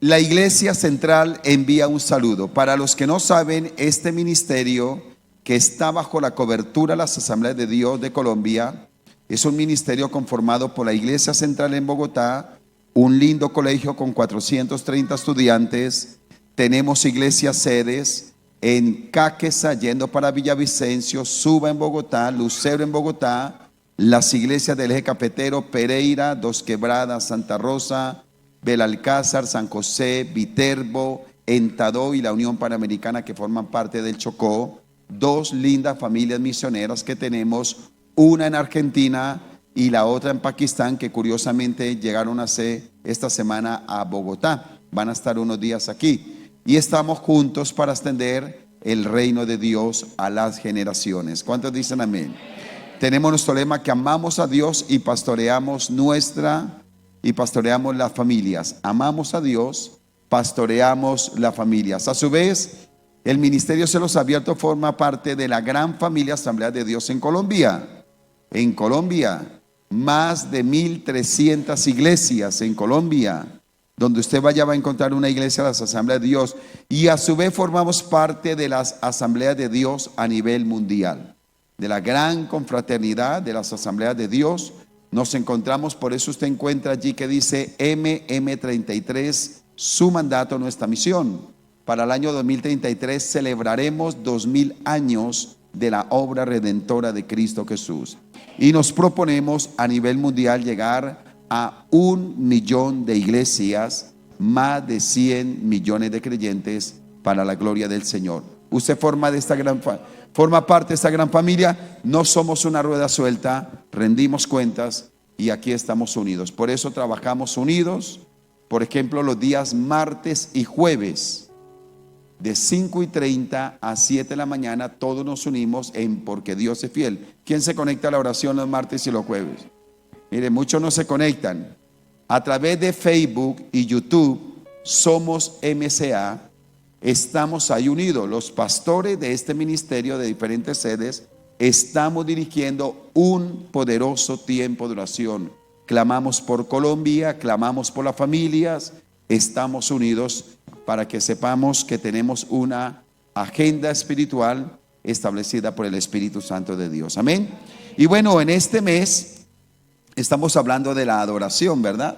La Iglesia Central envía un saludo. Para los que no saben, este ministerio que está bajo la cobertura de las Asambleas de Dios de Colombia es un ministerio conformado por la Iglesia Central en Bogotá, un lindo colegio con 430 estudiantes. Tenemos iglesias sedes en Caquesa, yendo para Villavicencio, Suba en Bogotá, Lucero en Bogotá, las iglesias del eje cafetero, Pereira, Dos Quebradas, Santa Rosa, Belalcázar, San José, Viterbo, Entadó y la Unión Panamericana, que forman parte del Chocó. Dos lindas familias misioneras que tenemos, una en Argentina y la otra en Pakistán, que curiosamente llegaron esta semana a Bogotá. Van a estar unos días aquí y estamos juntos para extender el reino de Dios a las generaciones. ¿Cuántos dicen amén? Tenemos nuestro lema que amamos a Dios y pastoreamos las familias. Amamos a Dios, pastoreamos las familias. A su vez, el Ministerio Cielos Abiertos forma parte de la gran familia Asamblea de Dios en Colombia. En Colombia, más de 1,300 iglesias en Colombia. Donde usted vaya va a encontrar una iglesia de las Asambleas de Dios. Y a su vez formamos parte de las Asambleas de Dios a nivel mundial. De la gran confraternidad de las Asambleas de Dios. Nos encontramos, por eso usted encuentra allí que dice MM33, su mandato, nuestra misión. Para el año 2033 celebraremos 2000 años de la obra redentora de Cristo Jesús. Y nos proponemos a nivel mundial llegar a 1 millón de iglesias, más de 100 millones de creyentes para la gloria del Señor. Usted forma parte de esta gran familia. No somos una rueda suelta, rendimos cuentas y aquí estamos unidos. Por eso trabajamos unidos. Por ejemplo, los días martes y jueves de 5:30 a 7 de la mañana, todos nos unimos en Porque Dios es Fiel. ¿Quién se conecta a la oración los martes y los jueves? Mire, muchos no se conectan. A través de Facebook y YouTube, Somos MCA, estamos ahí unidos. Los pastores de este ministerio de diferentes sedes estamos dirigiendo un poderoso tiempo de oración. Clamamos por Colombia, clamamos por las familias, estamos unidos para que sepamos que tenemos una agenda espiritual establecida por el Espíritu Santo de Dios. Amén. Y bueno, en este mes estamos hablando de la adoración, ¿verdad?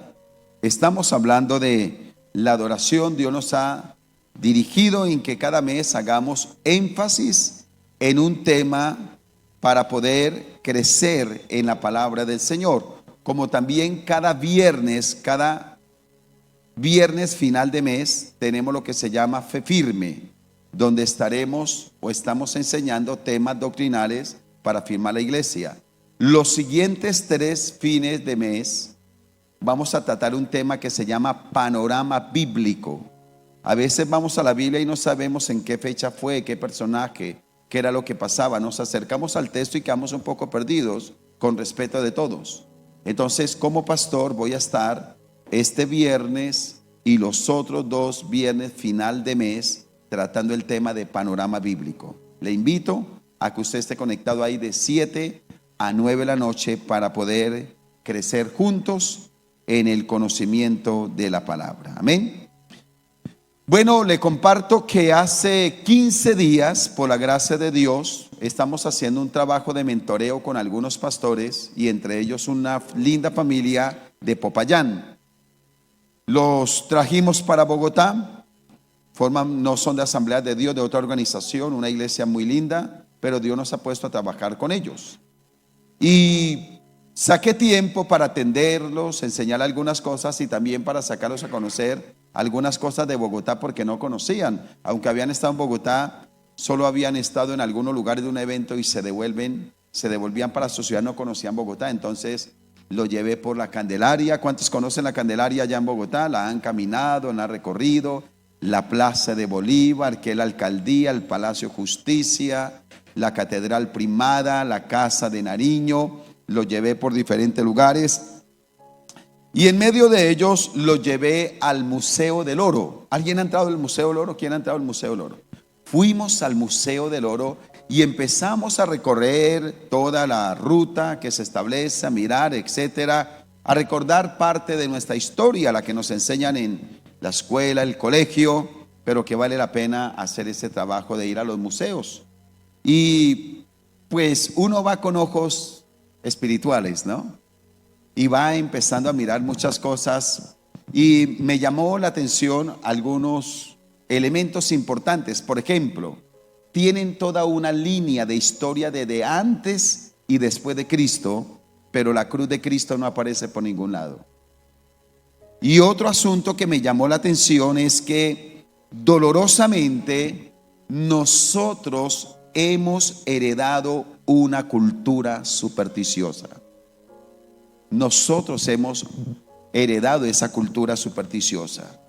Estamos hablando de la adoración. Dios nos ha dirigido en que cada mes hagamos énfasis en un tema para poder crecer en la palabra del Señor. Como también cada viernes final de mes tenemos lo que se llama Fe Firme, donde estamos enseñando temas doctrinales para firmar la iglesia. Los siguientes 3 fines de mes vamos a tratar un tema que se llama panorama bíblico. A veces vamos a la Biblia y no sabemos en qué fecha fue, qué personaje, qué era lo que pasaba. Nos acercamos al texto y quedamos un poco perdidos con respeto de todos. Entonces, como pastor voy a estar este viernes y los otros 2 viernes final de mes tratando el tema de panorama bíblico. Le invito a que usted esté conectado ahí de 7 a 9 de la noche para poder crecer juntos en el conocimiento de la palabra. Amén. Bueno, le comparto que hace 15 días, por la gracia de Dios, estamos haciendo un trabajo de mentoreo con algunos pastores y entre ellos una linda familia de Popayán. Los trajimos para Bogotá, no son de Asamblea de Dios, de otra organización, una iglesia muy linda, pero Dios nos ha puesto a trabajar con ellos. Y saqué tiempo para atenderlos, enseñar algunas cosas y también para sacarlos a conocer algunas cosas de Bogotá porque no conocían. Aunque habían estado en Bogotá, solo habían estado en algunos lugares de un evento y se devolvían para su ciudad, no conocían Bogotá. Entonces lo llevé por la Candelaria. ¿Cuántos conocen la Candelaria allá en Bogotá? La han caminado, la han recorrido. La Plaza de Bolívar, que es la alcaldía, el Palacio Justicia, la Catedral Primada, la Casa de Nariño. Lo llevé por diferentes lugares. Y en medio de ellos lo llevé al Museo del Oro. ¿Alguien ha entrado al Museo del Oro? ¿Quién ha entrado al Museo del Oro? Fuimos al Museo del Oro y empezamos a recorrer toda la ruta que se establece, a mirar, etcétera, a recordar parte de nuestra historia, la que nos enseñan la escuela, el colegio, pero que vale la pena hacer ese trabajo de ir a los museos. Y pues uno va con ojos espirituales, ¿no? Y va empezando a mirar muchas cosas y me llamó la atención algunos elementos importantes. Por ejemplo, tienen toda una línea de historia desde antes y después de Cristo, pero la cruz de Cristo no aparece por ningún lado. Y otro asunto que me llamó la atención es que dolorosamente nosotros hemos heredado una cultura supersticiosa. Nosotros hemos heredado esa cultura supersticiosa.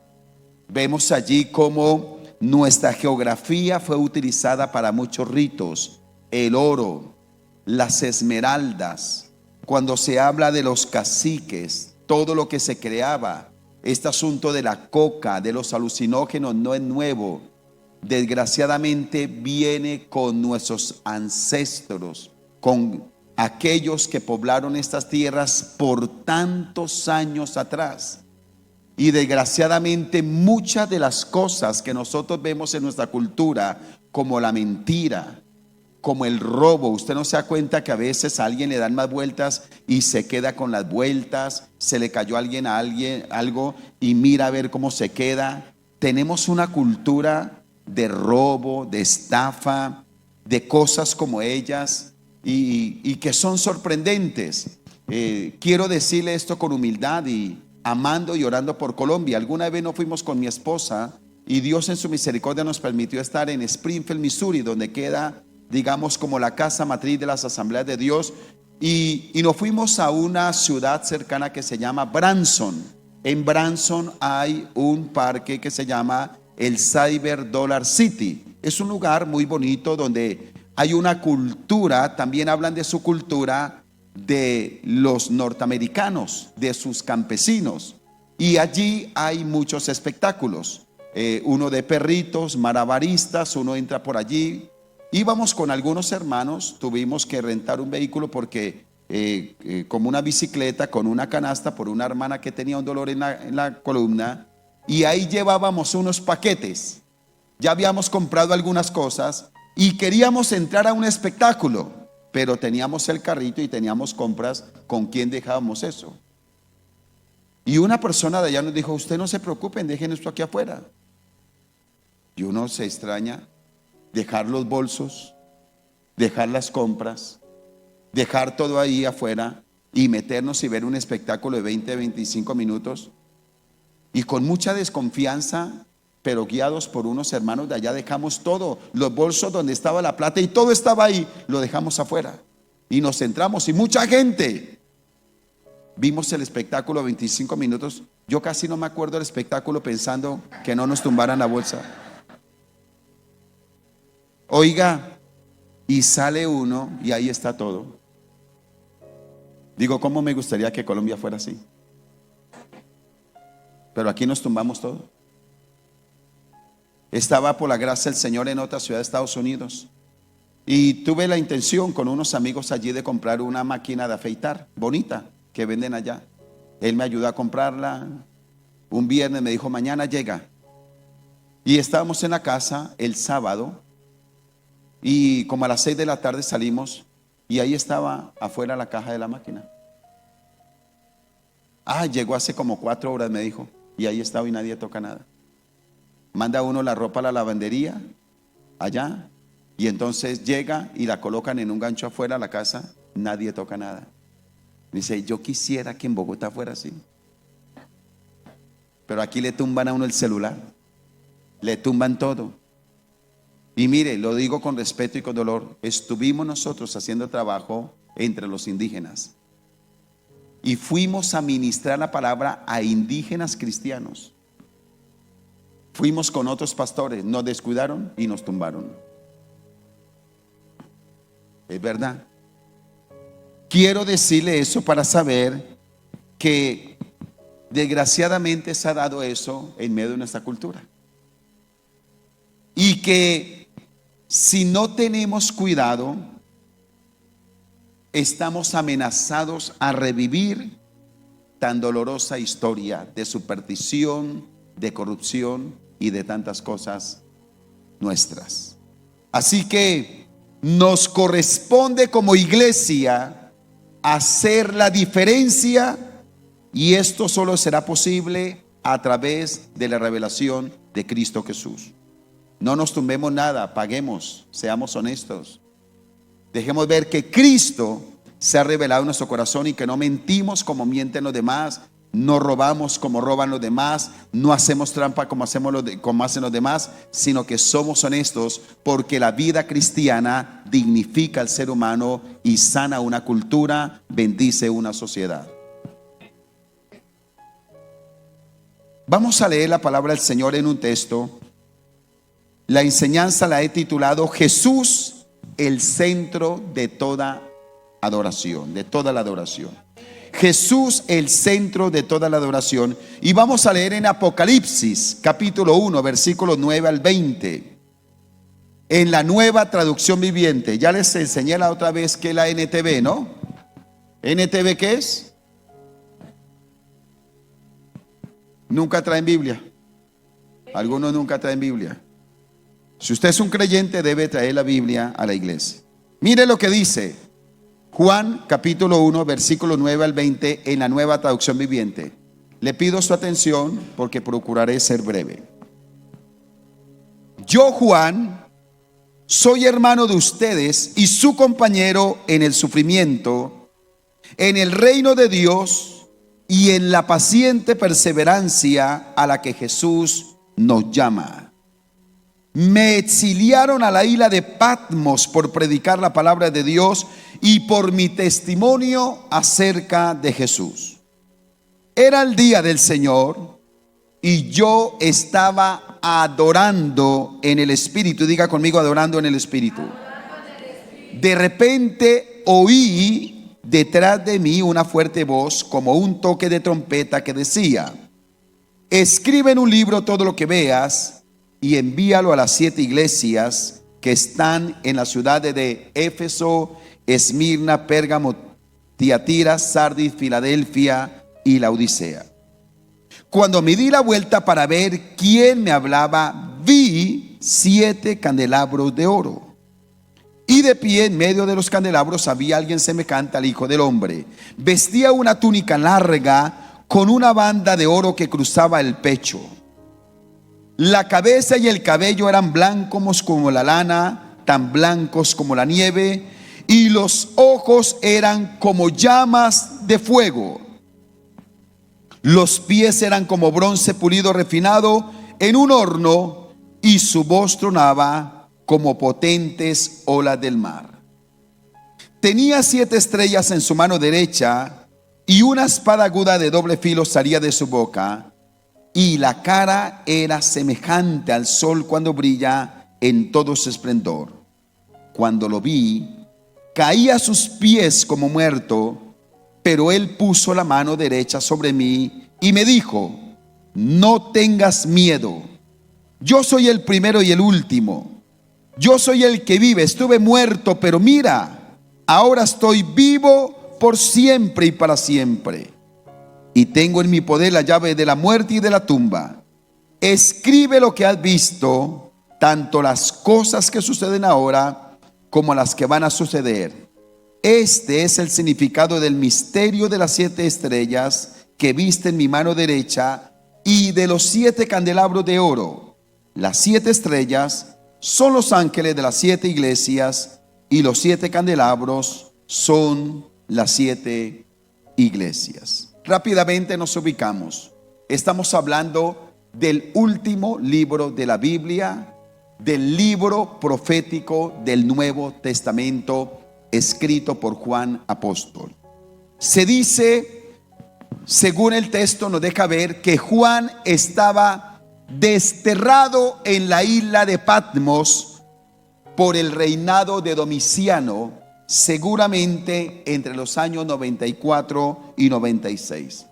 Vemos allí cómo nuestra geografía fue utilizada para muchos ritos. El oro, las esmeraldas, cuando se habla de los caciques, todo lo que se creaba. Este asunto de la coca, de los alucinógenos no es nuevo. Desgraciadamente viene con nuestros ancestros, con aquellos que poblaron estas tierras por tantos años atrás. Y desgraciadamente muchas de las cosas que nosotros vemos en nuestra cultura, como la mentira, como el robo, usted no se da cuenta que a veces a alguien le dan más vueltas y se queda con las vueltas, se le cayó a alguien algo y mira a ver cómo se queda. Tenemos una cultura de robo, de estafa, de cosas como ellas y que son sorprendentes. Quiero decirle esto con humildad y amando y orando por Colombia. Alguna vez nos fuimos con mi esposa y Dios en su misericordia nos permitió estar en Springfield, Missouri, donde queda, digamos, como la casa matriz de las Asambleas de Dios, y nos fuimos a una ciudad cercana que se llama Branson. En Branson hay un parque que se llama el Cyber Dollar City. Es un lugar muy bonito donde hay una cultura, también hablan de su cultura de los norteamericanos, de sus campesinos, y allí hay muchos espectáculos, uno de perritos, malabaristas, uno entra por allí. Íbamos con algunos hermanos, tuvimos que rentar un vehículo porque como una bicicleta con una canasta por una hermana que tenía un dolor en la columna, y ahí llevábamos unos paquetes. Ya habíamos comprado algunas cosas y queríamos entrar a un espectáculo, pero teníamos el carrito y teníamos compras. ¿Con quién dejábamos eso? Y una persona de allá nos dijo: usted no se preocupen, dejen esto aquí afuera. Y uno se extraña, dejar los bolsos, dejar las compras, dejar todo ahí afuera y meternos y ver un espectáculo de 20, 25 minutos. Y con mucha desconfianza, pero guiados por unos hermanos de allá, dejamos todo, los bolsos donde estaba la plata y todo estaba ahí, lo dejamos afuera y nos entramos. Y mucha gente, vimos el espectáculo 25 minutos. Yo casi no me acuerdo del espectáculo, pensando que no nos tumbaran la bolsa. Oiga, y sale uno y ahí está todo. Digo, ¿cómo me gustaría que Colombia fuera así? Pero aquí nos tumbamos todo. Estaba por la gracia del Señor en otra ciudad de Estados Unidos y tuve la intención con unos amigos allí de comprar una máquina de afeitar bonita que venden allá. Él me ayudó a comprarla. Un viernes me dijo: mañana llega. Y estábamos en la casa el sábado y como a las 6 de la tarde salimos y ahí estaba afuera la caja de la máquina. Llegó hace como 4 horas, me dijo, y ahí estaba y nadie toca nada. Manda uno la ropa a la lavandería allá y entonces llega y la colocan en un gancho afuera de la casa, nadie toca nada. Dice: yo quisiera que en Bogotá fuera así, pero aquí le tumban a uno el celular, le tumban todo. Y mire, lo digo con respeto y con dolor, estuvimos nosotros haciendo trabajo entre los indígenas y fuimos a ministrar la palabra a indígenas cristianos. Fuimos con otros pastores, nos descuidaron y nos tumbaron. Es verdad. Quiero decirle eso para saber que desgraciadamente se ha dado eso en medio de nuestra cultura. Y que si no tenemos cuidado, estamos amenazados a revivir tan dolorosa historia de superstición, de corrupción y de tantas cosas nuestras. Así que nos corresponde como iglesia hacer la diferencia, y esto solo será posible a través de la revelación de Cristo Jesús. No nos tumbemos nada, paguemos, seamos honestos. Dejemos ver que Cristo se ha revelado en nuestro corazón y que no mentimos como mienten los demás, no robamos como roban los demás, no hacemos trampa como hacen los demás, sino que somos honestos, porque la vida cristiana dignifica al ser humano y sana una cultura, bendice una sociedad. Vamos a leer la palabra del Señor en un texto. La enseñanza la he titulado Jesús, el centro de toda adoración, de toda la adoración. Jesús, el centro de toda la adoración. Y vamos a leer en Apocalipsis capítulo 1 versículos 9 al 20 en la Nueva Traducción Viviente. Ya les enseñé la otra vez que la NTV, ¿no? ¿NTV qué es? Nunca traen Biblia. Algunos nunca traen Biblia. Si usted es un creyente, debe traer la Biblia a la iglesia. Mire lo que dice Juan capítulo 1 versículo 9 al 20 en la Nueva Traducción Viviente. Le pido su atención porque procuraré ser breve. Yo, Juan, soy hermano de ustedes y su compañero en el sufrimiento, en el reino de Dios y en la paciente perseverancia a la que Jesús nos llama. Me exiliaron a la isla de Patmos por predicar la palabra de Dios y por mi testimonio acerca de Jesús. Era el día del Señor y yo estaba adorando en el Espíritu. Diga conmigo, adorando en el Espíritu. De repente oí detrás de mí una fuerte voz como un toque de trompeta que decía: escribe en un libro todo lo que veas y envíalo a las 7 iglesias que están en las ciudades de Éfeso, Esmirna, Pérgamo, Tiatira, Sardis, Filadelfia y Laodicea. Cuando me di la vuelta para ver quién me hablaba, vi 7 candelabros de oro. Y de pie en medio de los candelabros había alguien semejante al Hijo del Hombre. Vestía una túnica larga con una banda de oro que cruzaba el pecho. La cabeza y el cabello eran blancos como la lana, tan blancos como la nieve, y los ojos eran como llamas de fuego. Los pies eran como bronce pulido refinado en un horno, y su voz tronaba como potentes olas del mar. Tenía 7 estrellas en su mano derecha, y una espada aguda de doble filo salía de su boca, y la cara era semejante al sol cuando brilla en todo su esplendor. Cuando lo vi, caí a sus pies como muerto, pero él puso la mano derecha sobre mí y me dijo: no tengas miedo, yo soy el primero y el último, yo soy el que vive. Estuve muerto, pero mira, ahora estoy vivo por siempre y para siempre, y tengo en mi poder la llave de la muerte y de la tumba. Escribe lo que has visto, tanto las cosas que suceden ahora como las que van a suceder. Este es el significado del misterio de las 7 estrellas que viste en mi mano derecha y de los 7 candelabros de oro. Las 7 estrellas son los ángeles de las 7 iglesias y los 7 candelabros son las 7 iglesias. Rápidamente nos ubicamos. Estamos hablando del último libro de la Biblia, del libro profético del Nuevo Testamento, escrito por Juan apóstol. Se dice, según el texto nos deja ver, que Juan estaba desterrado en la isla de Patmos por el reinado de Domiciano, seguramente entre los años 94 y 96.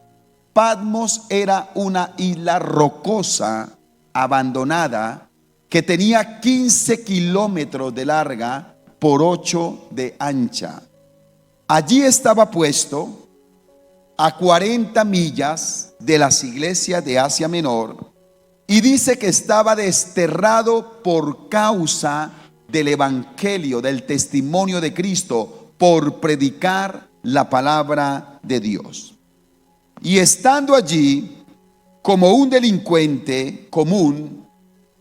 Patmos era una isla rocosa, abandonada, que tenía 15 kilómetros de larga por 8 de ancha. Allí estaba puesto a 40 millas de las iglesias de Asia Menor, Y dice que estaba desterrado por causa del evangelio, del testimonio de Cristo, por predicar la palabra de Dios. Y estando allí como un delincuente común,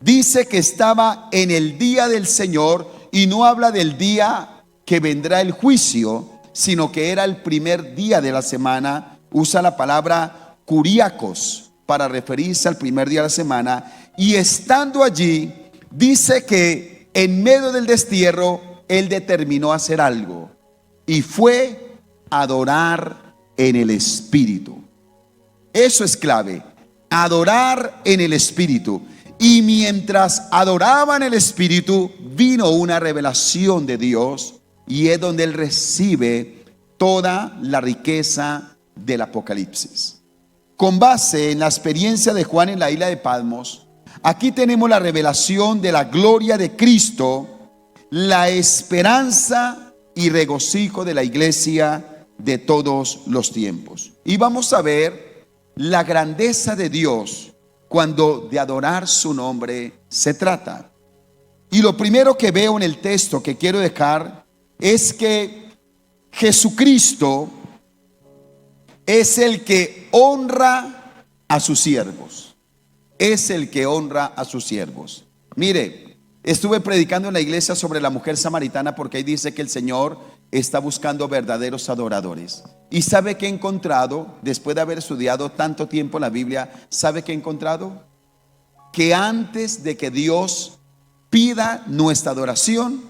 dice que estaba en el día del Señor, y no habla del día que vendrá el juicio, sino que era el primer día de la semana. Usa la palabra curiacos para referirse al primer día de la semana. Y estando allí, dice que en medio del destierro, él determinó hacer algo, y fue adorar en el Espíritu. Eso es clave, adorar en el Espíritu. Y mientras adoraba en el Espíritu, vino una revelación de Dios, y es donde él recibe toda la riqueza del Apocalipsis. Con base en la experiencia de Juan en la isla de Patmos, aquí tenemos la revelación de la gloria de Cristo, la esperanza y regocijo de la iglesia de todos los tiempos. Y vamos a ver la grandeza de Dios cuando de adorar su nombre se trata. Y lo primero que veo en el texto que quiero dejar es que Jesucristo es el que honra a sus siervos. Es el que honra a sus siervos. Mire, estuve predicando en la iglesia sobre la mujer samaritana, porque ahí dice que el Señor está buscando verdaderos adoradores. ¿Y sabe qué he encontrado? Después de haber estudiado tanto tiempo la Biblia, ¿sabe qué he encontrado? Que antes de que Dios pida nuestra adoración,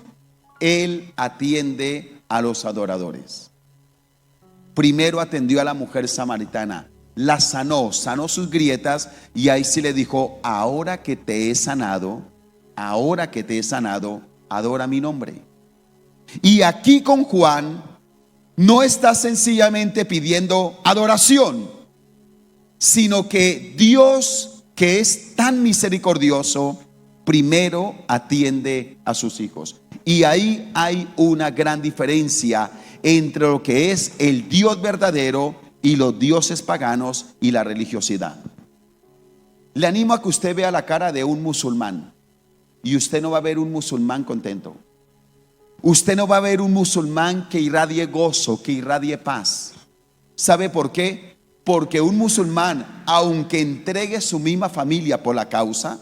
Él atiende a los adoradores. Primero atendió a la mujer samaritana, la sanó sus grietas, y ahí sí le dijo: ahora que te he sanado, adora mi nombre. Y aquí con Juan no está sencillamente pidiendo adoración, sino que Dios, que es tan misericordioso, primero atiende a sus hijos. Y ahí hay una gran diferencia entre lo que es el Dios verdadero y los dioses paganos y la religiosidad. Le animo a que usted vea la cara de un musulmán, y usted no va a ver un musulmán contento. Usted no va a ver un musulmán que irradie gozo, que irradie paz. ¿Sabe por qué? Porque un musulmán, aunque entregue su misma familia por la causa.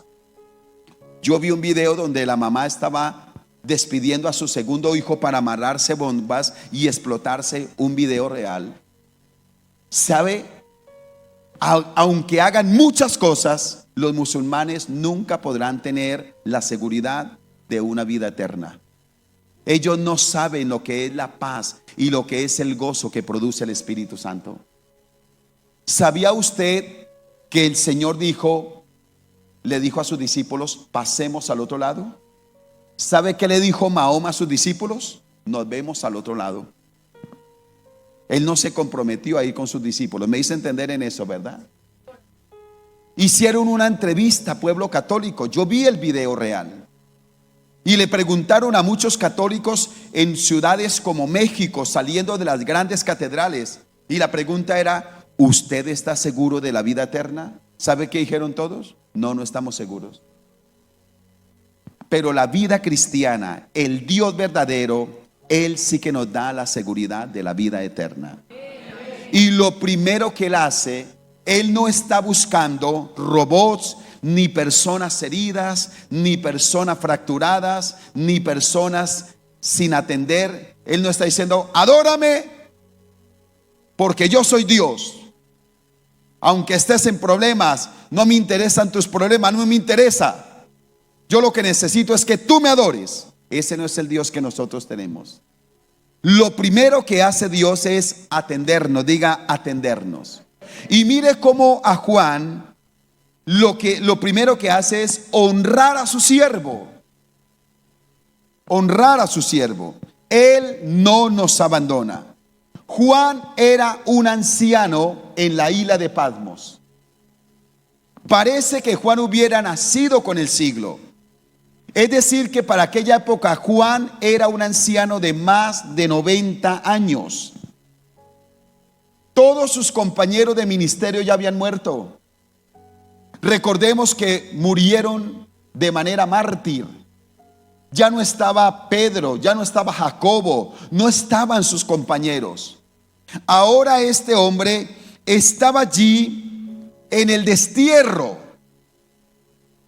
Yo vi un video donde la mamá estaba despidiendo a su segundo hijo para amarrarse bombas y explotarse, un video real. ¿Sabe? Aunque hagan muchas cosas, los musulmanes nunca podrán tener la seguridad de una vida eterna. Ellos no saben lo que es la paz y lo que es el gozo que produce el Espíritu Santo. ¿Sabía usted que el Señor le dijo a sus discípulos: pasemos al otro lado? ¿Sabe qué le dijo Mahoma a sus discípulos? Nos vemos al otro lado. Él no se comprometió a ir con sus discípulos. Me hice entender en eso, ¿verdad? Hicieron una entrevista a pueblo católico. Yo vi el video real. Y le preguntaron a muchos católicos en ciudades como México, saliendo de las grandes catedrales. Y la pregunta era: ¿usted está seguro de la vida eterna? ¿Sabe qué dijeron todos? No estamos seguros. Pero la vida cristiana, el Dios verdadero, Él sí que nos da la seguridad de la vida eterna. Y lo primero que Él hace, Él no está buscando robots, ni personas heridas, ni personas fracturadas, ni personas sin atender. Él no está diciendo: adórame porque yo soy Dios. Aunque estés en problemas, no me interesan tus problemas, no me interesa. Yo lo que necesito es que tú me adores. Ese no es el Dios que nosotros tenemos. Lo primero que hace Dios es atendernos. Diga: atendernos. Y mire cómo a Juan lo primero que hace es honrar a su siervo. Honrar a su siervo. Él no nos abandona. Juan era un anciano en la isla de Patmos. Parece que Juan hubiera nacido con el siglo. Es decir, que para aquella época Juan era un anciano de más de 90 años. Todos sus compañeros de ministerio ya habían muerto. Recordemos que murieron de manera mártir. Ya no estaba Pedro, ya no estaba Jacobo, no estaban sus compañeros. Ahora este hombre estaba allí en el destierro.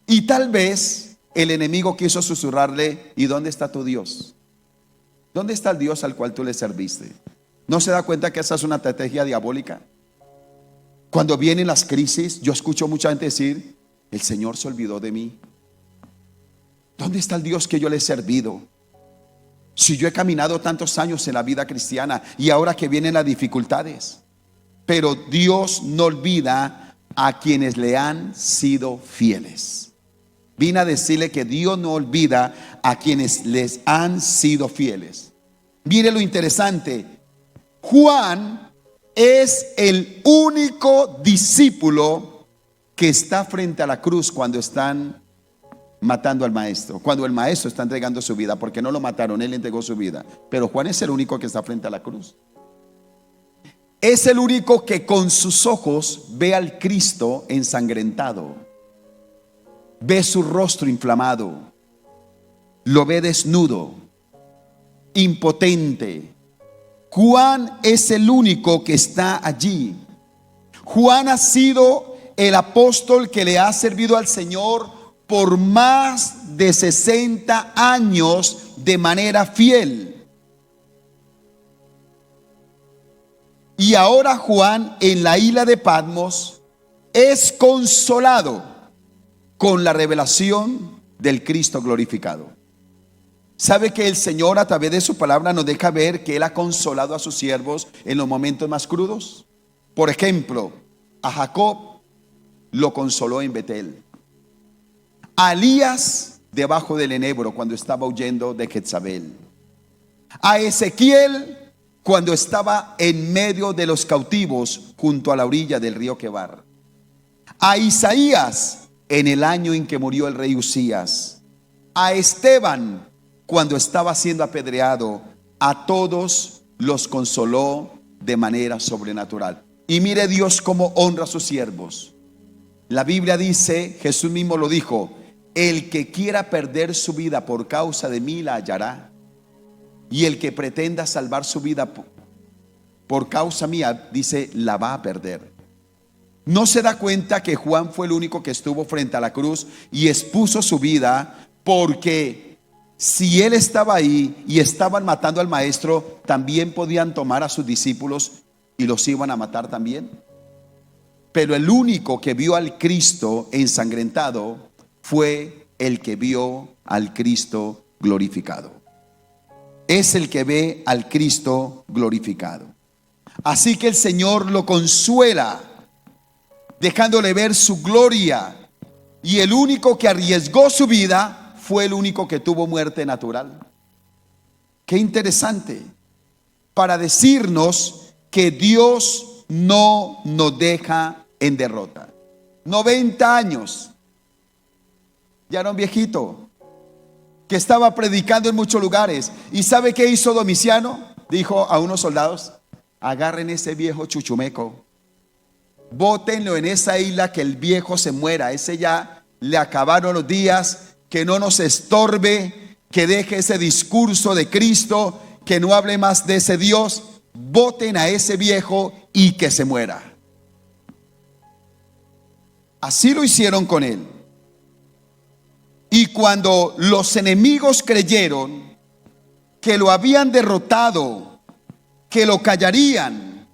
Y tal vez el enemigo quiso susurrarle: ¿y dónde está tu Dios? ¿Dónde está el Dios al cual tú le serviste? ¿No se da cuenta que esa es una estrategia diabólica? Cuando vienen las crisis, yo escucho mucha gente decir: el Señor se olvidó de mí. ¿Dónde está el Dios que yo le he servido? Si yo he caminado tantos años en la vida cristiana y ahora que vienen las dificultades. Pero Dios no olvida a quienes le han sido fieles. Vine a decirle que Dios no olvida a quienes les han sido fieles. Mire lo interesante. Juan es el único discípulo que está frente a la cruz cuando están matando al maestro, cuando el maestro está entregando su vida, porque no lo mataron, él entregó su vida. Pero Juan es el único que está frente a la cruz. Es el único que con sus ojos ve al Cristo ensangrentado, ve su rostro inflamado, lo ve desnudo, impotente. Juan es el único que está allí. Juan ha sido el apóstol que le ha servido al Señor por más de 60 años de manera fiel. Y ahora Juan en la isla de Patmos es consolado con la revelación del Cristo glorificado. ¿Sabe que el Señor a través de su palabra nos deja ver que Él ha consolado a sus siervos en los momentos más crudos? Por ejemplo, a Jacob lo consoló en Betel. A Elías debajo del enebro cuando estaba huyendo de Jezabel. A Ezequiel cuando estaba en medio de los cautivos junto a la orilla del río Quebar. A Isaías en el año en que murió el rey Usías. A Esteban cuando estaba siendo apedreado. A todos los consoló de manera sobrenatural. Y mire Dios cómo honra a sus siervos. La Biblia dice, Jesús mismo lo dijo: el que quiera perder su vida por causa de mí la hallará, y el que pretenda salvar su vida por causa mía, dice, la va a perder. ¿No se da cuenta que Juan fue el único que estuvo frente a la cruz y expuso su vida? Porque si él estaba ahí y estaban matando al maestro, también podían tomar a sus discípulos y los iban a matar también. Pero el único que vio al Cristo ensangrentado fue el que vio al Cristo glorificado. Es el que ve al Cristo glorificado. Así que el Señor lo consuela, dejándole ver su gloria. Y el único que arriesgó su vida fue el único que tuvo muerte natural. Qué interesante, para decirnos que Dios no nos deja en derrota. 90 años. Ya era un viejito que estaba predicando en muchos lugares. ¿Y sabe qué hizo Domiciano? Dijo a unos soldados: agarren ese viejo chuchumeco, bótenlo en esa isla, que el viejo se muera. Ese ya le acabaron los días, que no nos estorbe, que deje ese discurso de Cristo, que no hable más de ese Dios. Boten a ese viejo y que se muera. Así lo hicieron con él. Y cuando los enemigos creyeron que lo habían derrotado, que lo callarían,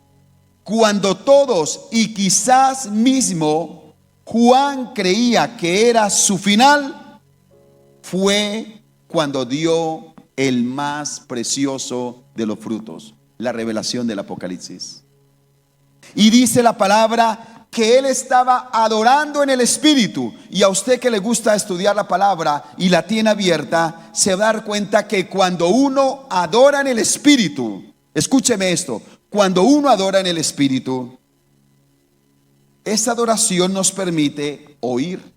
cuando todos y quizás mismo Juan creía que era su final, fue cuando dio el más precioso de los frutos, la revelación del Apocalipsis. Y dice la palabra que él estaba adorando en el Espíritu. Y a usted que le gusta estudiar la palabra y la tiene abierta, se va a dar cuenta que cuando uno adora en el Espíritu, escúcheme esto, cuando uno adora en el Espíritu, esa adoración nos permite oír.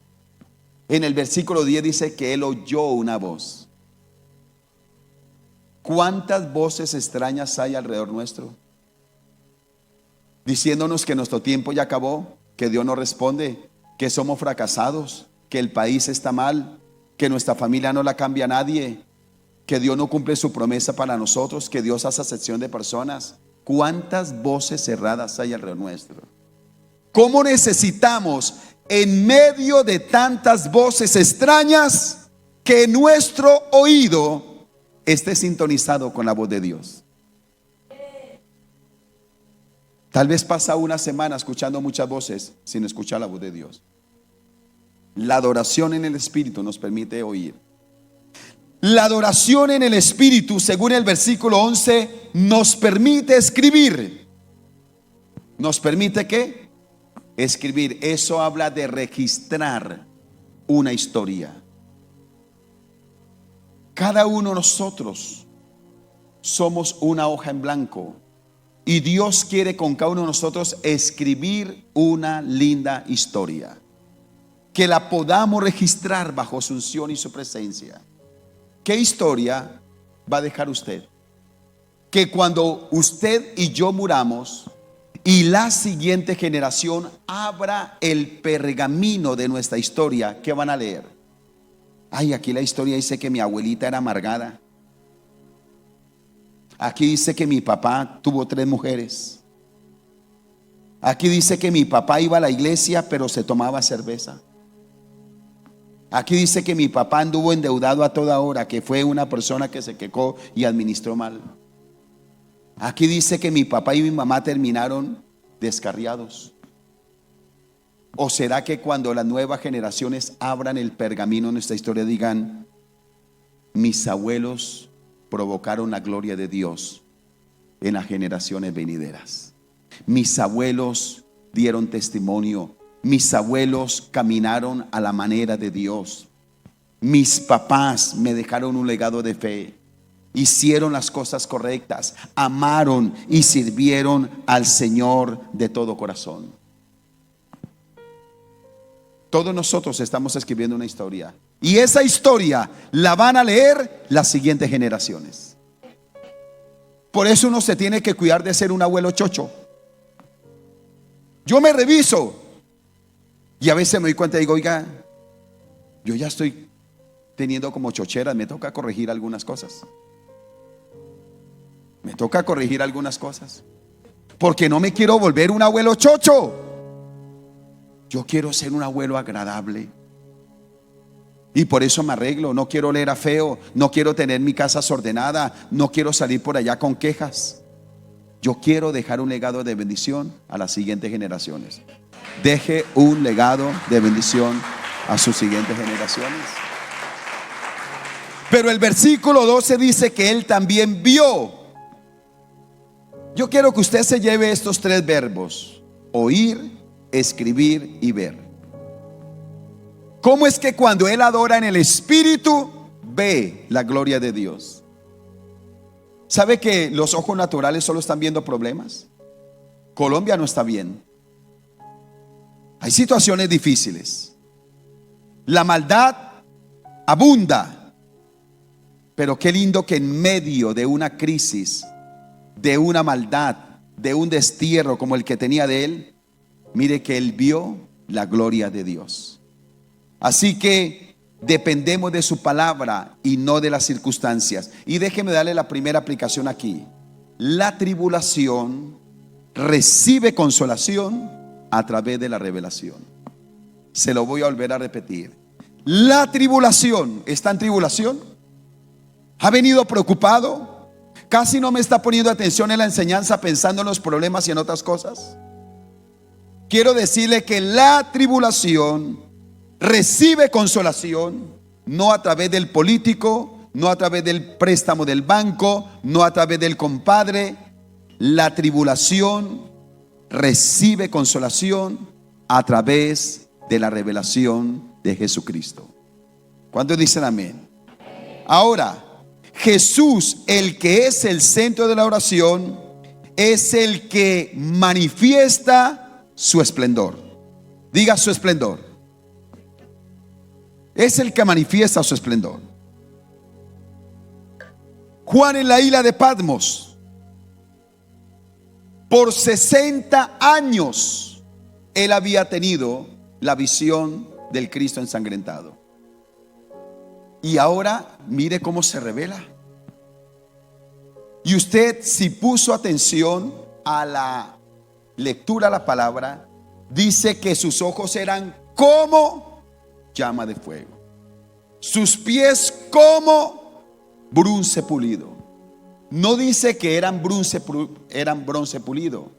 En el versículo 10 dice que él oyó una voz. ¿Cuántas voces extrañas hay alrededor nuestro? Diciéndonos que nuestro tiempo ya acabó, que Dios no responde, que somos fracasados, que el país está mal, que nuestra familia no la cambia a nadie, que Dios no cumple su promesa para nosotros, que Dios hace acepción de personas. ¿Cuántas voces cerradas hay alrededor nuestro? ¿Cómo necesitamos, en medio de tantas voces extrañas, que nuestro oído esté sintonizado con la voz de Dios? Tal vez pasa una semana escuchando muchas voces sin escuchar la voz de Dios. La adoración en el Espíritu nos permite oír. La adoración en el Espíritu, según el versículo 11, nos permite escribir. ¿Nos permite qué? Escribir. Eso habla de registrar una historia. Cada uno de nosotros somos una hoja en blanco. Y Dios quiere con cada uno de nosotros escribir una linda historia, que la podamos registrar bajo su unción y su presencia. ¿Qué historia va a dejar usted? Que cuando usted y yo muramos y la siguiente generación abra el pergamino de nuestra historia, ¿qué van a leer? Ay, aquí la historia dice que mi abuelita era amargada. Aquí dice que mi papá tuvo 3 mujeres. Aquí dice que mi papá iba a la iglesia pero se tomaba cerveza. Aquí dice que mi papá anduvo endeudado a toda hora, que fue una persona que se quejó y administró mal. Aquí dice que mi papá y mi mamá terminaron descarriados. ¿O será que cuando las nuevas generaciones abran el pergamino de nuestra historia digan: mis abuelos provocaron la gloria de Dios en las generaciones venideras? Mis abuelos dieron testimonio. Mis abuelos caminaron a la manera de Dios. Mis papás me dejaron un legado de fe. Hicieron las cosas correctas, amaron y sirvieron al Señor de todo corazón. Todos nosotros estamos escribiendo una historia, y esa historia la van a leer las siguientes generaciones. Por eso uno se tiene que cuidar de ser un abuelo chocho. Yo me reviso y a veces me doy cuenta y digo: oiga, yo ya estoy teniendo como chocheras, me toca corregir algunas cosas. Me toca corregir algunas cosas, porque no me quiero volver un abuelo chocho. Yo quiero ser un abuelo agradable. Y por eso me arreglo. No quiero oler a feo. No quiero tener mi casa desordenada. No quiero salir por allá con quejas. Yo quiero dejar un legado de bendición a las siguientes generaciones. Deje un legado de bendición a sus siguientes generaciones. Pero el versículo 12 dice que él también vio. Yo quiero que usted se lleve estos 3 verbos: oír, escribir y ver. ¿Cómo es que cuando él adora en el Espíritu ve la gloria de Dios? ¿Sabe que los ojos naturales solo están viendo problemas? Colombia no está bien. Hay situaciones difíciles. La maldad abunda. Pero qué lindo que en medio de una crisis, de una maldad, de un destierro como el que tenía de él, mire que él vio la gloria de Dios. Así que dependemos de su palabra y no de las circunstancias. Y déjeme darle la primera aplicación aquí. La tribulación recibe consolación a través de la revelación. Se lo voy a volver a repetir. La tribulación, ¿está en tribulación? ¿Ha venido preocupado? ¿Casi no me está poniendo atención en la enseñanza, pensando en los problemas y en otras cosas? Quiero decirle que la tribulación recibe consolación, no a través del político, no a través del préstamo del banco, no a través del compadre. La tribulación recibe consolación a través de la revelación de Jesucristo. ¿Cuántos dicen amén? Ahora, Jesús, el que es el centro de la oración, es el que manifiesta su esplendor. Diga su esplendor. Es el que manifiesta su esplendor. Juan en la isla de Patmos, por 60 años él había tenido la visión del Cristo ensangrentado. Y ahora mire cómo se revela. Y usted, si puso atención a la lectura de la palabra, dice que sus ojos eran como llama de fuego, sus pies como bronce pulido. No dice que eran bronce pulido,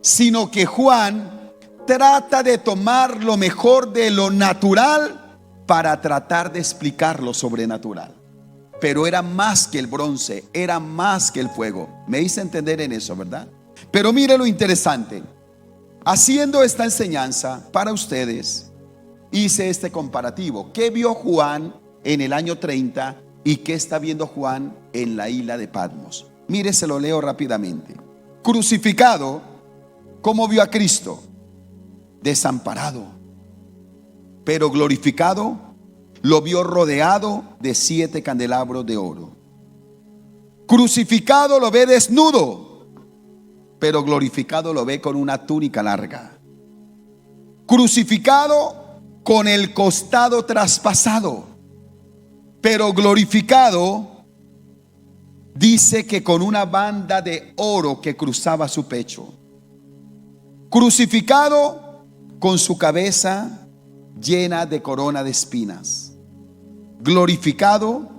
sino que Juan trata de tomar lo mejor de lo natural para tratar de explicar lo sobrenatural. Pero era más que el bronce, era más que el fuego. Me hice entender en eso, ¿verdad? Pero mire lo interesante. Haciendo esta enseñanza para ustedes, hice este comparativo. ¿Qué vio Juan en el año 30 y qué está viendo Juan en la isla de Patmos? Mire, se lo leo rápidamente. Crucificado, ¿cómo vio a Cristo? Desamparado, pero glorificado, lo vio rodeado de 7 candelabros de oro. Crucificado lo ve desnudo, pero glorificado lo ve con una túnica larga. Crucificado con el costado traspasado, pero glorificado, dice que con una banda de oro que cruzaba su pecho. Crucificado con su cabeza llena de corona de espinas. Glorificado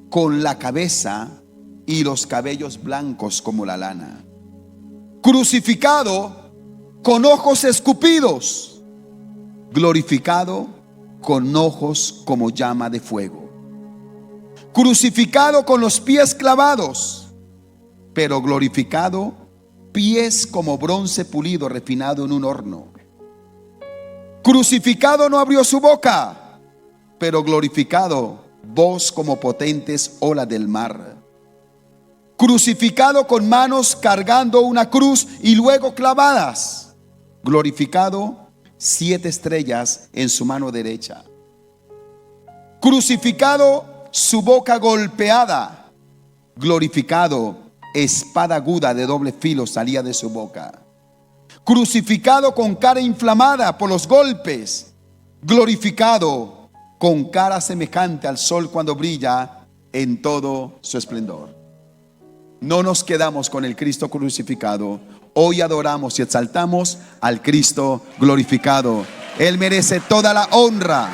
con la cabeza y los cabellos blancos como la lana. Crucificado con ojos escupidos. Glorificado con ojos como llama de fuego. Crucificado con los pies clavados, pero glorificado, pies como bronce pulido refinado en un horno. Crucificado no abrió su boca, pero glorificado, voz como potentes olas del mar. Crucificado con manos cargando una cruz y luego clavadas. Glorificado, 7 estrellas en su mano derecha. Crucificado, su boca golpeada. Glorificado, espada aguda de doble filo salía de su boca. Crucificado con cara inflamada por los golpes. Glorificado con cara semejante al sol cuando brilla en todo su esplendor. No nos quedamos con el Cristo crucificado. Hoy adoramos y exaltamos al Cristo glorificado. Él merece toda la honra,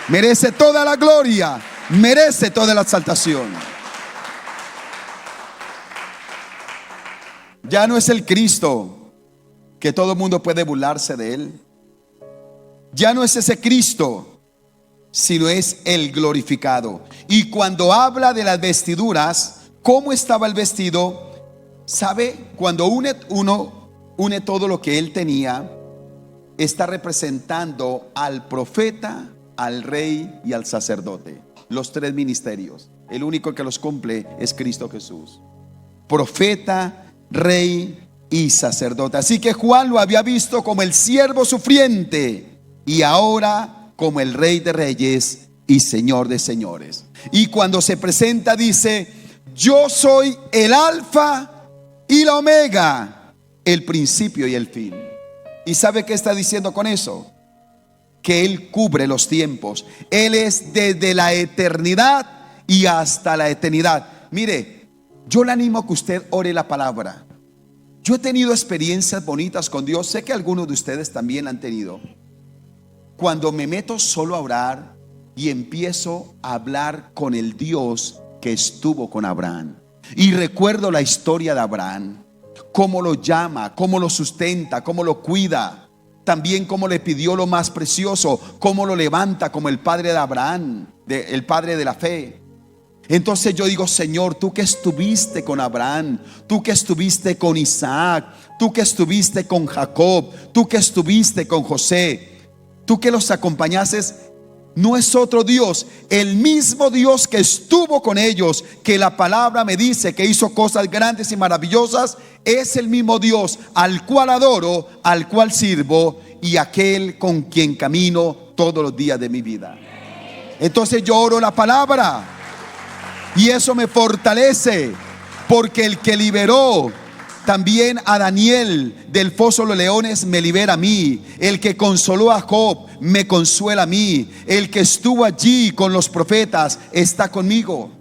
merece toda la gloria, merece toda la exaltación. Ya no es el Cristo que todo el mundo puede burlarse de él. Ya no es ese Cristo, sino es el glorificado. Y cuando habla de las vestiduras, ¿cómo estaba el vestido? ¿Sabe? Cuando uno une todo lo que él tenía, está representando al profeta, al rey y al sacerdote. Los 3 ministerios. El único que los cumple es Cristo Jesús. Profeta, rey y sacerdote. Así que Juan lo había visto como el siervo sufriente y ahora como el Rey de Reyes y Señor de Señores. Y cuando se presenta dice: yo soy el Alfa y la Omega, el principio y el fin. ¿Y sabe qué está diciendo con eso? Que Él cubre los tiempos. Él es desde la eternidad y hasta la eternidad. Mire, yo le animo a que usted ore la palabra. Yo he tenido experiencias bonitas con Dios. Sé que algunos de ustedes también la han tenido. Cuando me meto solo a orar y empiezo a hablar con el Dios que estuvo con Abraham. Y recuerdo la historia de Abraham, cómo lo llama, cómo lo sustenta, cómo lo cuida. También cómo le pidió lo más precioso, cómo lo levanta como el padre de Abraham, el padre de la fe. Entonces yo digo: Señor, tú que estuviste con Abraham, tú que estuviste con Isaac, tú que estuviste con Jacob, tú que estuviste con José, tú que los acompañases, no es otro Dios, el mismo Dios que estuvo con ellos, que la palabra me dice que hizo cosas grandes y maravillosas, es el mismo Dios al cual adoro, al cual sirvo y aquel con quien camino todos los días de mi vida. Entonces yo oro la palabra y eso me fortalece, porque el que liberó también a Daniel del foso de los leones me libera a mí. El que consoló a Job me consuela a mí. El que estuvo allí con los profetas está conmigo.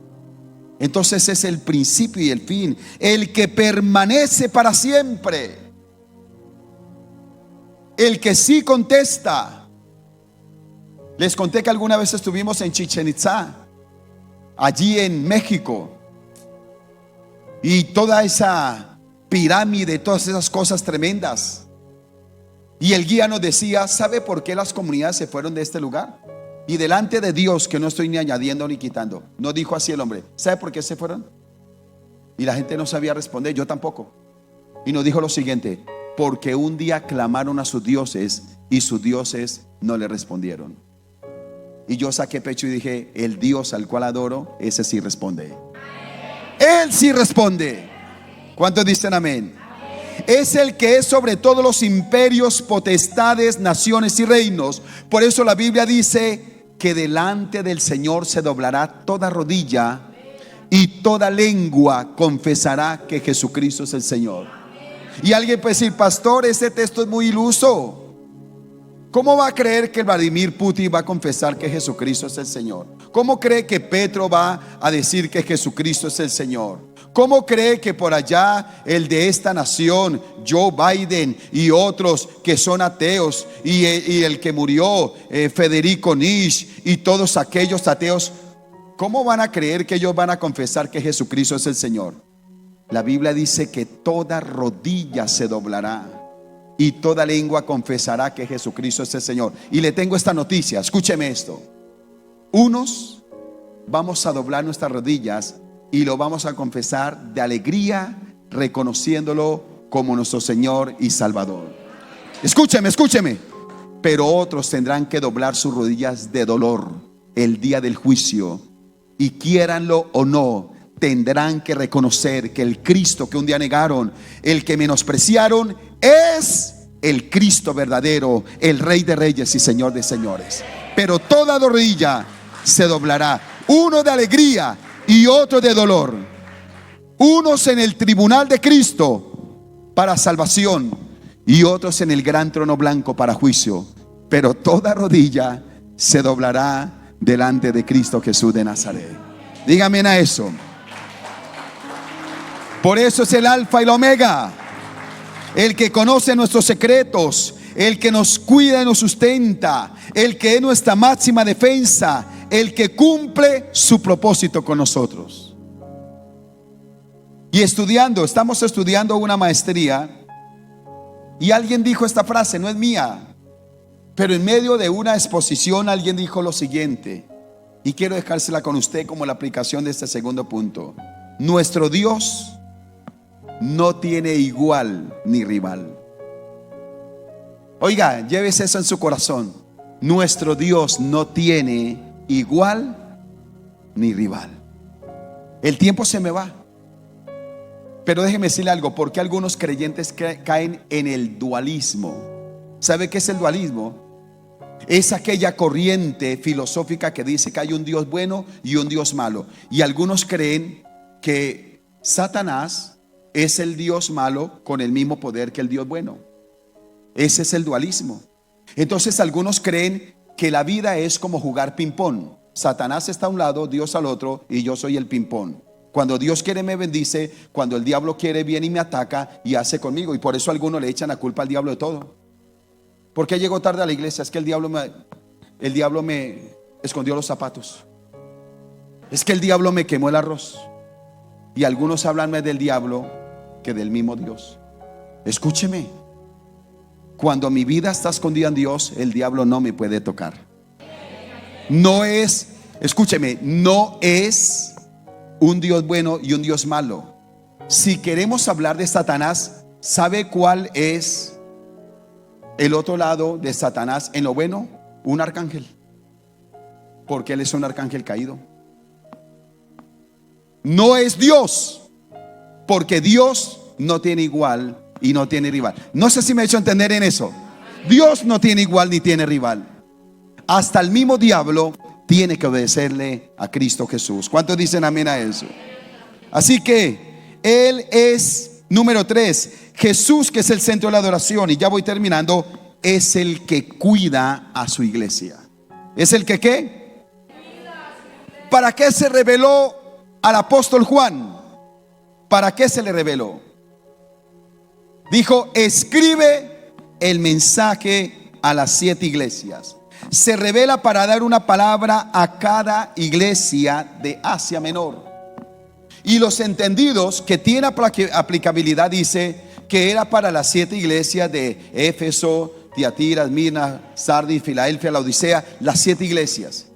Entonces es el principio y el fin, el que permanece para siempre, el que sí contesta. Les conté que alguna vez estuvimos en Chichén Itzá, allí en México, y toda esa pirámide, todas esas cosas tremendas. Y el guía nos decía: ¿sabe por qué las comunidades se fueron de este lugar? Y delante de Dios, que no estoy ni añadiendo ni quitando, no dijo así el hombre: ¿sabe por qué se fueron? Y la gente no sabía responder, yo tampoco. Y nos dijo lo siguiente: porque un día clamaron a sus dioses y sus dioses no le respondieron. Y yo saqué pecho y dije: el Dios al cual adoro, ese sí responde. Él sí responde. ¿Cuántos dicen amén? Es el que es sobre todos los imperios, potestades, naciones y reinos. Por eso la Biblia dice que delante del Señor se doblará toda rodilla y toda lengua confesará que Jesucristo es el Señor. Y alguien puede decir: pastor, ese texto es muy iluso. ¿Cómo va a creer que Vladimir Putin va a confesar que Jesucristo es el Señor? ¿Cómo cree que Petro va a decir que Jesucristo es el Señor? ¿Cómo cree que por allá el de esta nación, Joe Biden y otros que son ateos, y el que murió, Federico Nietzsche, y todos aquellos ateos, cómo van a creer que ellos van a confesar que Jesucristo es el Señor? La Biblia dice que toda rodilla se doblará y toda lengua confesará que Jesucristo es el Señor. Y le tengo esta noticia, escúcheme esto: unos vamos a doblar nuestras rodillas y lo vamos a confesar de alegría, reconociéndolo como nuestro Señor y Salvador. Escúcheme, escúcheme. Pero otros tendrán que doblar sus rodillas de dolor el día del juicio, y quiéranlo o no, tendrán que reconocer que el Cristo que un día negaron, el que menospreciaron, es el Cristo verdadero, el Rey de Reyes y Señor de Señores. Pero toda rodilla se doblará, uno de alegría y otro de dolor, unos en el tribunal de Cristo para salvación y otros en el gran trono blanco para juicio. Pero toda rodilla se doblará delante de Cristo Jesús de Nazaret. Dígame a eso. Por eso es el Alfa y el Omega, el que conoce nuestros secretos, el que nos cuida y nos sustenta, el que es nuestra máxima defensa, el que cumple su propósito con nosotros. Y estamos estudiando una maestría, y alguien dijo esta frase, no es mía, pero en medio de una exposición alguien dijo lo siguiente, y quiero dejársela con usted como la aplicación de este segundo punto: nuestro Dios no tiene igual ni rival. Oiga, llévese eso en su corazón. Nuestro Dios no tiene igual ni rival. El tiempo se me va, pero déjeme decirle algo: porque algunos creyentes caen en el dualismo. ¿Sabe qué es el dualismo? Es aquella corriente filosófica que dice que hay un Dios bueno y un Dios malo, y algunos creen que Satanás es el Dios malo con el mismo poder que el Dios bueno. Ese es el dualismo. Entonces algunos creen que la vida es como jugar ping pong. Satanás está a un lado, Dios al otro, y yo soy el ping pong. Cuando Dios quiere me bendice, cuando el diablo quiere viene y me ataca y hace conmigo. Y por eso algunos le echan la culpa al diablo de todo. ¿Por qué llegó tarde a la iglesia? Es que el diablo me escondió los zapatos. Es que el diablo me quemó el arroz. Y algunos hablan más del diablo que del mismo Dios. Escúcheme: cuando mi vida está escondida en Dios, el diablo no me puede tocar. No es, escúcheme, no es un Dios bueno y un Dios malo. Si queremos hablar de Satanás, ¿sabe cuál es el otro lado de Satanás en lo bueno? Un arcángel, porque él es un arcángel caído. No es Dios, porque Dios no tiene igual y no tiene rival. No sé si me he hecho entender en eso. Dios no tiene igual ni tiene rival. Hasta el mismo diablo tiene que obedecerle a Cristo Jesús. ¿Cuántos dicen amén a eso? Así que Él es, número 3, Jesús, que es el centro de la adoración. Y ya voy terminando. es el que cuida a su iglesia. ¿Es el que qué? ¿Para qué se reveló al apóstol Juan? ¿Para qué se le reveló? Dijo: escribe el mensaje a las 7 iglesias. Se revela para dar una palabra a cada iglesia de Asia Menor. Y los entendidos que tiene aplicabilidad, dice que era para las 7 iglesias de Éfeso, Tiatira, Esmirna, Sardis, Filadelfia, Laodicea, las 7 iglesias.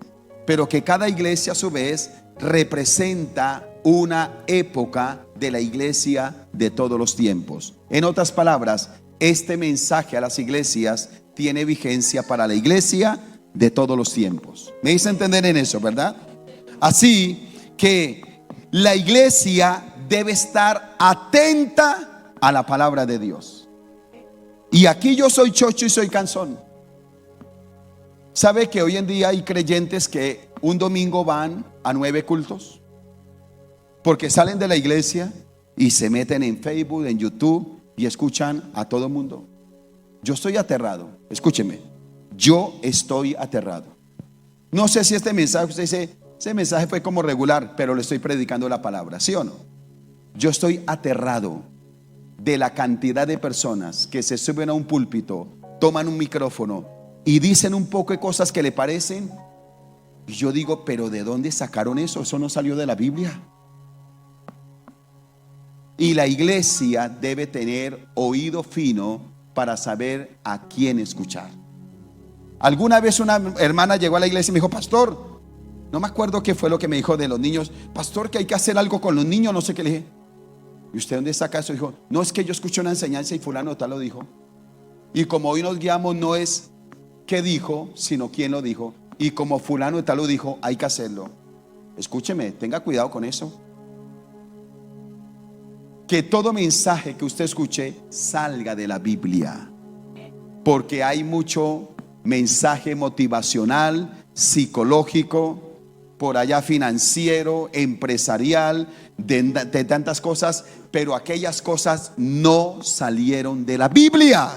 Pero que cada iglesia a su vez representa una época de la iglesia de todos los tiempos. En otras palabras, este mensaje a las iglesias tiene vigencia para la iglesia de todos los tiempos. ¿Me hice entender en eso, verdad? Así que la iglesia debe estar atenta a la palabra de Dios. Y aquí yo soy chocho y soy cansón. ¿Sabe que hoy en día hay creyentes que un domingo van a 9 cultos? Porque salen de la iglesia y se meten en Facebook, en YouTube y escuchan a todo el mundo. Yo estoy aterrado. Escúcheme, yo estoy aterrado. No sé si este mensaje, usted dice, ese mensaje fue como regular, pero le estoy predicando la palabra, ¿sí o no? Yo estoy aterrado de la cantidad de personas que se suben a un púlpito, toman un micrófono y dicen un poco de cosas que le parecen. Y yo digo, pero ¿de dónde sacaron eso? Eso no salió de la Biblia. Y la iglesia debe tener oído fino para saber a quién escuchar. Alguna vez una hermana llegó a la iglesia y me dijo: pastor, no me acuerdo qué fue lo que me dijo de los niños. Pastor, que hay que hacer algo con los niños, no sé qué. Le dije: ¿y usted dónde saca eso? Dijo: no, es que yo escuché una enseñanza y fulano tal lo dijo. Y como hoy nos guiamos, no es qué dijo, sino quién lo dijo. Y como fulano tal lo dijo, hay que hacerlo. Escúcheme, tenga cuidado con eso. Que todo mensaje que usted escuche salga de la Biblia, porque hay mucho mensaje motivacional, psicológico, por allá financiero, empresarial, de tantas cosas, pero aquellas cosas no salieron de la Biblia.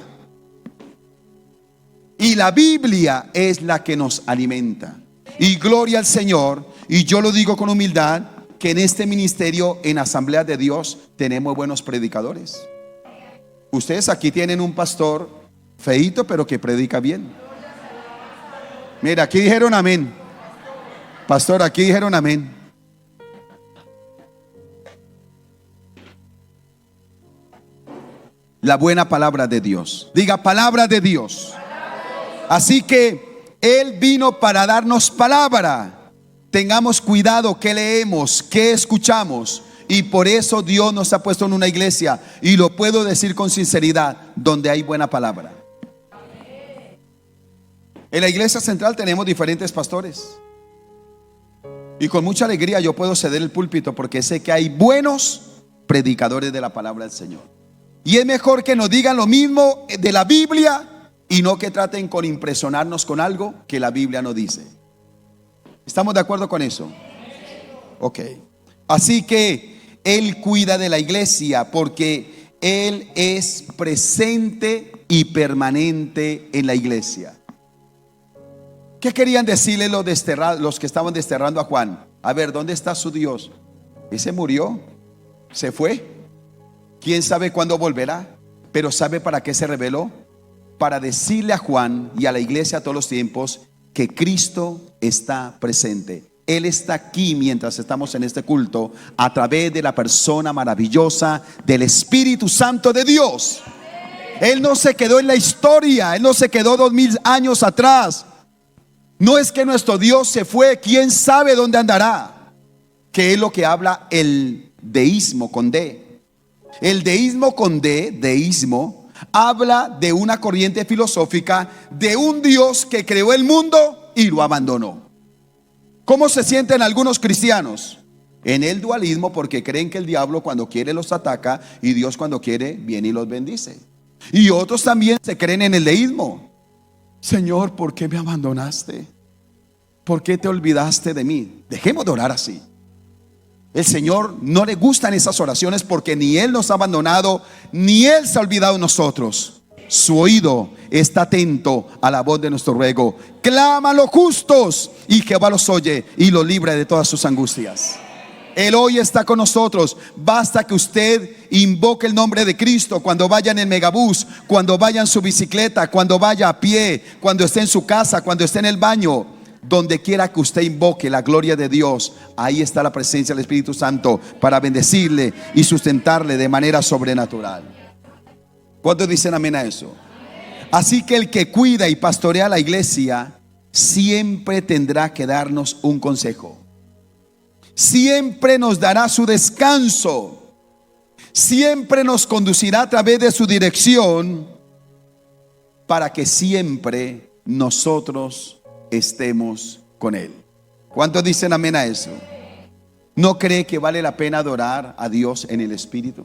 Y la Biblia es la que nos alimenta. Y gloria al Señor. Y yo lo digo con humildad, que en este ministerio, en Asamblea de Dios, tenemos buenos predicadores. Ustedes aquí tienen un pastor feíto, pero que predica bien. Mira, aquí dijeron amén. Pastor, aquí dijeron amén. La buena palabra de Dios. Diga: palabra de Dios. Así que Él vino para darnos palabra. Tengamos cuidado qué leemos, qué escuchamos. Y por eso Dios nos ha puesto en una iglesia, y lo puedo decir con sinceridad, donde hay buena palabra. En la iglesia central tenemos diferentes pastores, y con mucha alegría yo puedo ceder el púlpito, porque sé que hay buenos predicadores de la palabra del Señor. Y es mejor que nos digan lo mismo de la Biblia, y no que traten con impresionarnos con algo que la Biblia no dice. ¿Estamos de acuerdo con eso? Ok. Así que Él cuida de la iglesia, porque Él es presente y permanente en la iglesia. ¿Qué querían decirle los que estaban desterrando a Juan? A ver, ¿dónde está su Dios? Ese murió, se fue. ¿Quién sabe cuándo volverá? Pero ¿sabe para qué se reveló? Para decirle a Juan y a la iglesia a todos los tiempos que Cristo está presente. Él está aquí mientras estamos en este culto, a través de la persona maravillosa del Espíritu Santo de Dios. Él no se quedó en la historia, Él no se quedó 2000 años atrás. No es que nuestro Dios se fue, quién sabe dónde andará. Que es lo que habla el deísmo con D. El deísmo con D, deísmo, habla de una corriente filosófica de un Dios que creó el mundo y lo abandonó. ¿Cómo se sienten algunos cristianos? En el dualismo, porque creen que el diablo cuando quiere los ataca y Dios cuando quiere viene y los bendice. Y otros también se creen en el deísmo. Señor, ¿por qué me abandonaste? ¿Por qué te olvidaste de mí? Dejemos de orar así. El Señor no le gustan esas oraciones, porque ni Él nos ha abandonado, ni Él se ha olvidado de nosotros. Su oído está atento a la voz de nuestro ruego. Claman los justos y Jehová los oye y los libra de todas sus angustias. Él hoy está con nosotros. Basta que usted invoque el nombre de Cristo cuando vaya en el megabús, cuando vaya en su bicicleta, cuando vaya a pie, cuando esté en su casa, cuando esté en el baño. Donde quiera que usted invoque la gloria de Dios, ahí está la presencia del Espíritu Santo para bendecirle y sustentarle de manera sobrenatural. ¿Cuántos dicen amén a eso? Así que el que cuida y pastorea la iglesia siempre tendrá que darnos un consejo. Siempre nos dará su descanso. Siempre nos conducirá a través de su dirección para que siempre nosotros estemos con Él. ¿Cuántos dicen amén a eso? ¿No cree que vale la pena adorar a Dios en el Espíritu?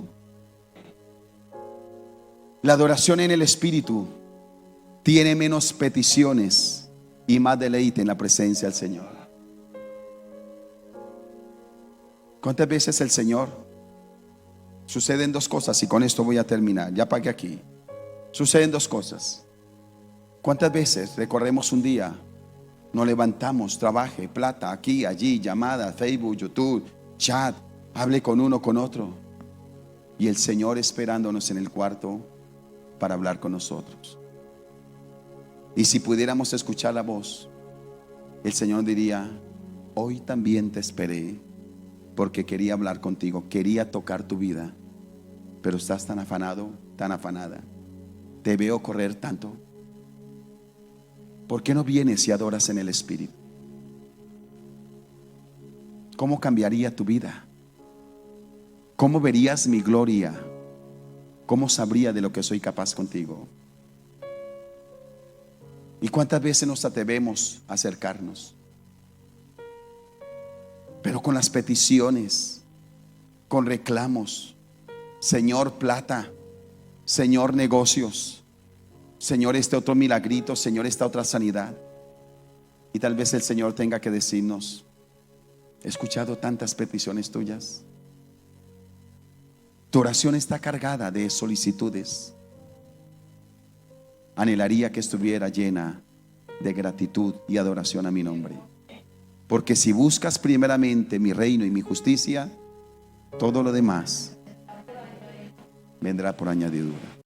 La adoración en el Espíritu tiene menos peticiones y más deleite en la presencia del Señor. ¿Cuántas veces el Señor? Suceden dos cosas y con esto voy a terminar. Ya pagué aquí. Suceden dos cosas. ¿Cuántas veces recorremos un día? Nos levantamos, trabaje, plata, aquí, allí, llamada, Facebook, YouTube, chat, hable con uno, con otro. Y el Señor esperándonos en el cuarto para hablar con nosotros. Y si pudiéramos escuchar la voz, el Señor diría: hoy también te esperé porque quería hablar contigo, quería tocar tu vida, pero estás tan afanado, tan afanada, te veo correr tanto. ¿Por qué no vienes y adoras en el Espíritu? ¿Cómo cambiaría tu vida? ¿Cómo verías mi gloria? ¿Cómo sabría de lo que soy capaz contigo? ¿Y cuántas veces nos atrevemos a acercarnos? Pero con las peticiones, con reclamos: Señor, plata; Señor, negocios; Señor, este otro milagrito; Señor, esta otra sanidad. Y tal vez el Señor tenga que decirnos: he escuchado tantas peticiones tuyas. Tu oración está cargada de solicitudes. Anhelaría que estuviera llena de gratitud y adoración a mi nombre. Porque si buscas primeramente mi reino y mi justicia, todo lo demás vendrá por añadidura.